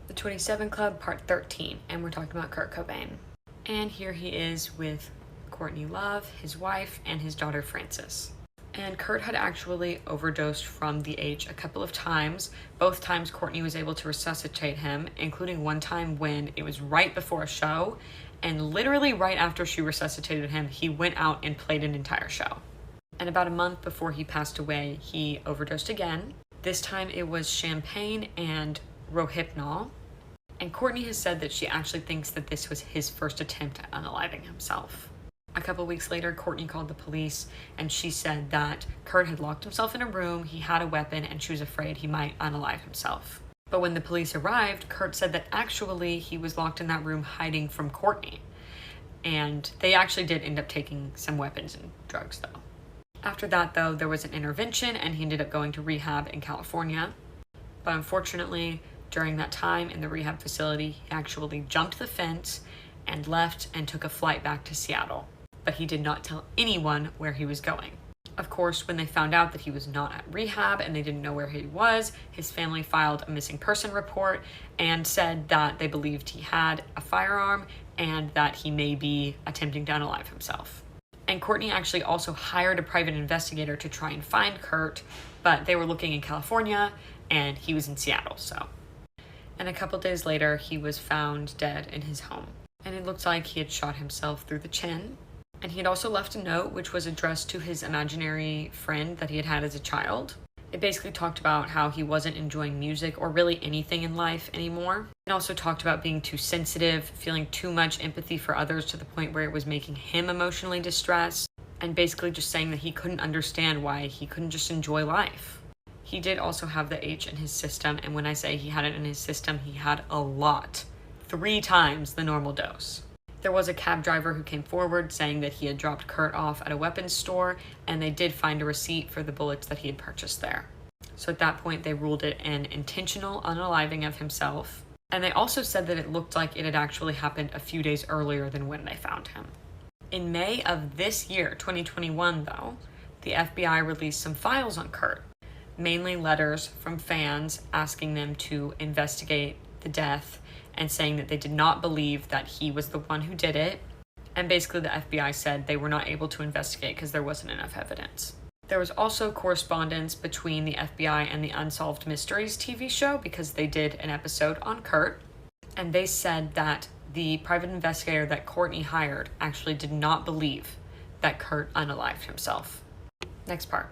The 27 Club, part 13, and we're talking about Kurt Cobain. And here he is with Courtney Love, his wife, and his daughter Frances. And Kurt had actually overdosed from the H a couple of times. Both times Courtney was able to resuscitate him, including one time when it was right before a show, and literally right after she resuscitated him, he went out and played an entire show. And about a month before he passed away, he overdosed again. This time it was champagne and Rohypnol. And Courtney has said that she actually thinks that this was his first attempt at unaliving himself. A couple weeks later, Courtney called the police and she said that Kurt had locked himself in a room, he had a weapon, and she was afraid he might unalive himself. But when the police arrived, Kurt said that actually he was locked in that room hiding from Courtney. And they actually did end up taking some weapons and drugs though. After that though, there was an intervention and he ended up going to rehab in California. But unfortunately, during that time in the rehab facility, he actually jumped the fence and left and took a flight back to Seattle. But he did not tell anyone where he was going. Of course, when they found out that he was not at rehab and they didn't know where he was, his family filed a missing person report and said that they believed he had a firearm and that he may be attempting to unalive himself. And Courtney actually also hired a private investigator to try and find Kurt, but they were looking in California and he was in Seattle, so. And a couple days later, he was found dead in his home. And it looked like he had shot himself through the chin. And he had also left a note which was addressed to his imaginary friend that he had as a child. It basically talked about how he wasn't enjoying music or really anything in life anymore. It also talked about being too sensitive, feeling too much empathy for others to the point where it was making him emotionally distressed, and basically just saying that he couldn't understand why he couldn't just enjoy life. He did also have the H in his system, and when I say he had it in his system, he had a lot. 3 times the normal dose. There was a cab driver who came forward saying that he had dropped Kurt off at a weapons store, and they did find a receipt for the bullets that he had purchased there. So at that point, they ruled it an intentional unaliving of himself. And they also said that it looked like it had actually happened a few days earlier than when they found him. In May of this year, 2021 though, the FBI released some files on Kurt, mainly letters from fans asking them to investigate the death and saying that they did not believe that he was the one who did it. And basically the FBI said they were not able to investigate because there wasn't enough evidence. There was also correspondence between the FBI and the Unsolved Mysteries TV show because they did an episode on Kurt. And they said that the private investigator that Courtney hired actually did not believe that Kurt unalived himself. Next part.